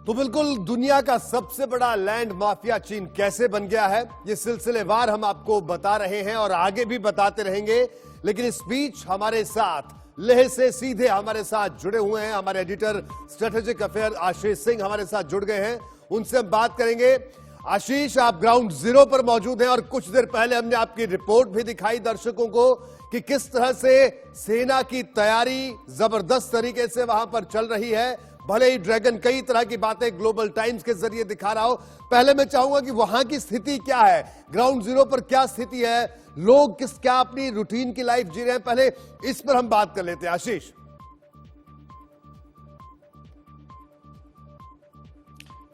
तो बिल्कुल दुनिया का सबसे बड़ा लैंड माफिया चीन कैसे बन गया है, ये सिलसिलेवार हम आपको बता रहे हैं और आगे भी बताते रहेंगे। लेकिन इस बीच हमारे साथ लेह से सीधे हमारे साथ जुड़े हुए हैं हमारे editor strategic affair Ashish Singh हमारे साथ जुड़ गए हैं, उनसे हम बात करेंगे। आशीष, आप ग्राउंड जीरो पर मौजूद हैं और कुछ देर पहले हमने आपकी रिपोर्ट भी दिखाई दर्शकों को कि किस तरह से सेना की तैयारी जबरदस्त तरीके से वहां पर चल रही है। भले ही ड्रैगन कई तरह की बातें ग्लोबल टाइम्स के जरिए दिखा रहा हो, पहले मैं चाहूंगा कि वहां की स्थिति क्या है, ग्राउंड जीरो पर क्या स्थिति है, लोग क्या अपनी रूटीन की लाइफ जी रहे हैं, पहले इस पर हम बात कर लेते हैं। आशीष।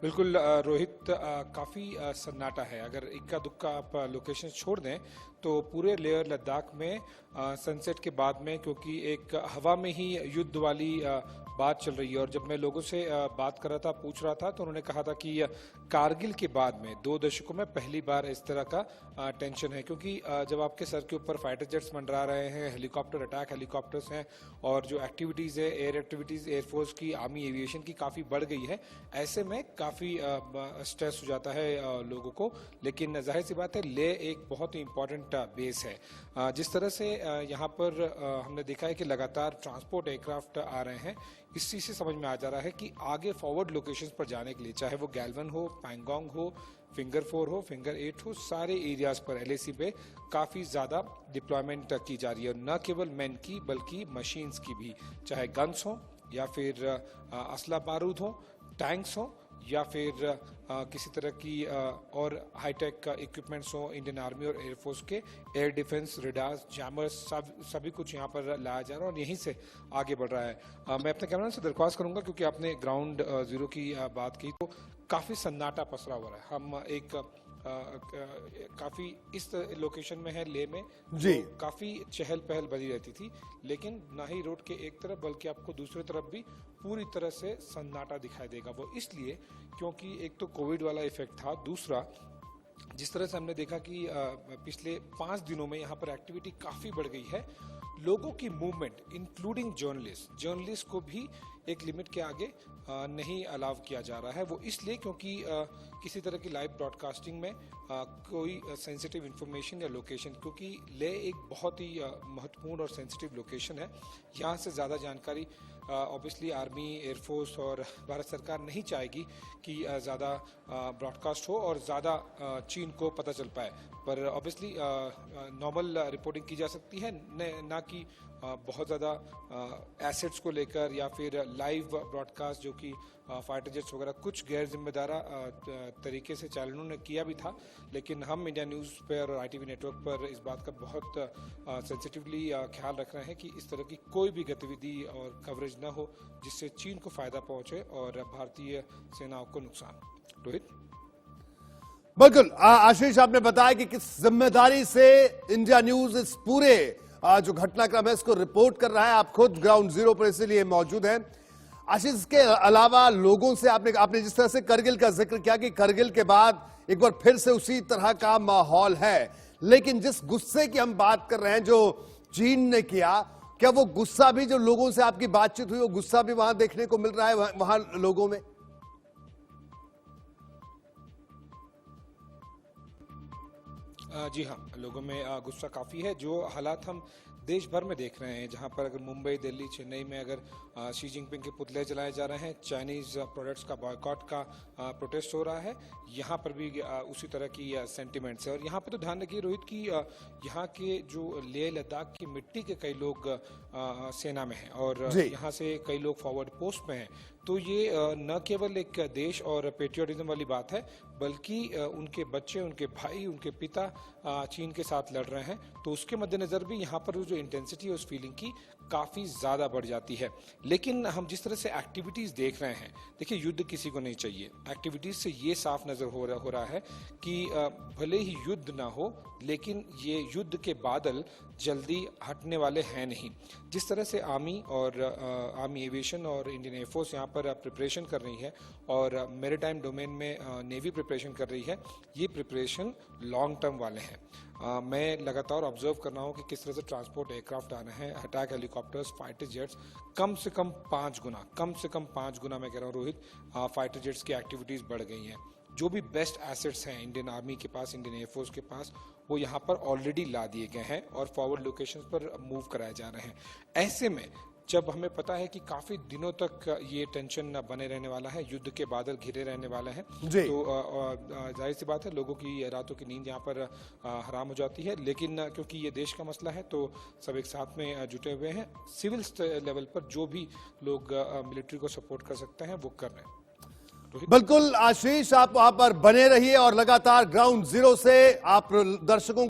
बिल्कुल रोहित, काफ़ी सन्नाटा है। अगर इक्का दुक्का आप लोकेशन छोड़ दें तो पूरे लेह लद्दाख में सनसेट के बाद में, क्योंकि एक हवा में ही युद्ध वाली बात चल रही है। और जब मैं लोगों से बात कर रहा था, पूछ रहा था, तो उन्होंने कहा था कि कारगिल के बाद में 2 दशकों में पहली बार इस तरह का टेंशन है। क्योंकि जब आपके सर के ऊपर फाइटर जेट्स मंडरा रहे हैं, हेलीकॉप्टर अटैक हेलीकॉप्टर्स हैं, और जो एक्टिविटीज़ है एयर एक्टिविटीज़ एयरफोर्स की, आर्मी एविएशन की काफ़ी बढ़ गई है, ऐसे में काफ़ी स्ट्रेस हो जाता है लोगों को। लेकिन जाहिर सी बात है, लेह एक बहुत ही इंपॉर्टेंट बेस है। जिस तरह से यहाँ पर हमने देखा है कि लगातार ट्रांसपोर्ट एयरक्राफ्ट आ रहे हैं, इस चीज़ से समझ में आ जा रहा है कि आगे फॉरवर्ड लोकेशंस पर जाने के लिए, चाहे वो गैल्वन हो, पैंगोंग हो, फिंगर 4 हो, फिंगर 8 हो, सारे एरियाज पर LAC पे काफ़ी ज़्यादा डिप्लॉयमेंट की जा रही है। और न केवल मैन की बल्कि मशीन्स की भी, चाहे गन्स हो या फिर असला बारूद हो, टैंक्स हो या फिर किसी तरह की और हाईटेक इक्विपमेंट्स हो इंडियन आर्मी और एयरफोर्स के, एयर डिफेंस, रेडार्स, जैमर्स, सभी कुछ यहाँ पर लाया जा रहा है और यहीं से आगे बढ़ रहा है। मैं अपने कैमरा से दरख्वास्त करूंगा, क्योंकि आपने ग्राउंड जीरो की बात की, तो काफ़ी सन्नाटा पसरा हुआ है। हम एक काफ़ी इस लोकेशन में है लेह में जी, काफ़ी चहल पहल बनी रहती थी, लेकिन ना ही रोड के एक तरफ बल्कि आपको दूसरी तरफ भी पूरी तरह से सन्नाटा दिखाई देगा। वो इसलिए क्योंकि एक तो कोविड वाला इफेक्ट था, दूसरा जिस तरह से हमने देखा कि पिछले 5 दिनों में यहाँ पर एक्टिविटी काफ़ी बढ़ गई है। लोगों की मूवमेंट इंक्लूडिंग जर्नलिस्ट को भी एक लिमिट के आगे नहीं अलाउ किया जा रहा है। वो इसलिए क्योंकि किसी तरह की लाइव ब्रॉडकास्टिंग में कोई सेंसिटिव इंफॉर्मेशन या लोकेशन, क्योंकि लेह एक बहुत ही महत्वपूर्ण और सेंसिटिव लोकेशन है, यहाँ से ज़्यादा जानकारी ऑब्वियसली आर्मी, एयरफोर्स और भारत सरकार नहीं चाहेगी कि ज़्यादा ब्रॉडकास्ट हो और ज़्यादा चीन को पता चल पाए। पर ऑब्वियसली नॉर्मल रिपोर्टिंग की जा सकती है, ना कि बहुत ज़्यादा एसेट्स को लेकर या फिर लाइव ब्रॉडकास्ट, जो कि फाइटर जेट्स वगैरह कुछ गैर जिम्मेदारा तरीके से चैनलों ने किया भी था। लेकिन हम इंडिया न्यूज़ पर और ITV नेटवर्क पर इस बात का बहुत सेंसिटिवली ख्याल रख रहे हैं कि इस तरह की कोई भी गतिविधि और कवरेज न हो जिससे चीन को फायदा पहुंचे और भारतीय सेनाओं को नुकसान। रोहित। बिल्कुल आशीष, आपने बताया कि किस जिम्मेदारी से इंडिया न्यूज इस पूरे जो घटनाक्रम है इसको रिपोर्ट कर रहा है। आप खुद ग्राउंड जीरो पर इसीलिए मौजूद हैं। आशीष, इसके अलावा लोगों से आपने जिस तरह से करगिल का जिक्र किया कि करगिल के बाद एक बार फिर से उसी तरह का माहौल है, लेकिन जिस गुस्से की हम बात कर रहे हैं जो चीन ने किया, क्या वो गुस्सा भी, जो लोगों से आपकी बातचीत हुई, वो गुस्सा भी वहां देखने को मिल रहा है वहां लोगों में? जी हाँ, लोगों में गुस्सा काफ़ी है। जो हालात हम देश भर में देख रहे हैं, जहाँ पर अगर मुंबई, दिल्ली, चेन्नई में अगर शी जिनपिंग के पुतले जलाए जा रहे हैं, चाइनीज़ प्रोडक्ट्स का बॉयकॉट का प्रोटेस्ट हो रहा है, यहाँ पर भी उसी तरह की सेंटिमेंट्स है। और यहाँ पर तो ध्यान रखिए रोहित कि यहाँ के जो लेह लद्दाख की मिट्टी के कई लोग सेना में हैं और यहाँ से कई लोग फॉरवर्ड पोस्ट में हैं। तो ये न केवल एक देश और पेट्रियोटिज्म वाली बात है, बल्कि उनके बच्चे, उनके भाई, उनके पिता चीन के साथ लड़ रहे हैं। तो उसके मद्देनज़र भी यहाँ पर जो इंटेंसिटी है उस फीलिंग की काफ़ी ज़्यादा बढ़ जाती है। लेकिन हम जिस तरह से एक्टिविटीज़ देख रहे हैं, देखिए युद्ध किसी को नहीं चाहिए। एक्टिविटीज़ से ये साफ नज़र हो रहा है कि भले ही युद्ध ना हो, लेकिन ये युद्ध के बादल जल्दी हटने वाले हैं नहीं। जिस तरह से आर्मी और आर्मी एविएशन और इंडियन एयरफोर्स यहाँ पर प्रिपरेशन कर रही है और मेरीटाइम डोमेन में नेवी प्रिपेयर प्रिपरेशन कर रही है, ये प्रिपरेशन लॉन्ग टर्म वाले हैं। मैं लगातार ऑब्जर्व कर रहा हूँ कि किस तरह से ट्रांसपोर्ट एयरक्राफ्ट आ रहे हैं, अटैक हेलीकॉप्टर्स, फाइटर जेट्स, कम से कम 5 गुना मैं कह रहा हूँ रोहित, फाइटर जेट्स की एक्टिविटीज़ बढ़ गई हैं। जो भी बेस्ट एसेट्स हैं इंडियन आर्मी के पास, इंडियन एयरफोर्स के पास, वो यहाँ पर ऑलरेडी ला दिए गए हैं और फॉरवर्ड लोकेशंस पर मूव कराए जा रहे हैं। ऐसे में जब हमें पता है कि काफी दिनों तक ये टेंशन बने रहने वाला है, युद्ध के बादल घिरे रहने वाले हैं, जी। तो जाहिर सी बात है लोगों की रातों की नींद यहाँ पर हराम हो जाती है। लेकिन क्योंकि ये देश का मसला है तो सब एक साथ में जुटे हुए हैं। सिविल लेवल पर जो भी लोग मिलिट्री को सपोर्ट कर सकते हैं वो कर रहे हैं। बिल्कुल आशीष, आप वहां पर बने रहिए और लगातार ग्राउंड जीरो से आप दर्शकों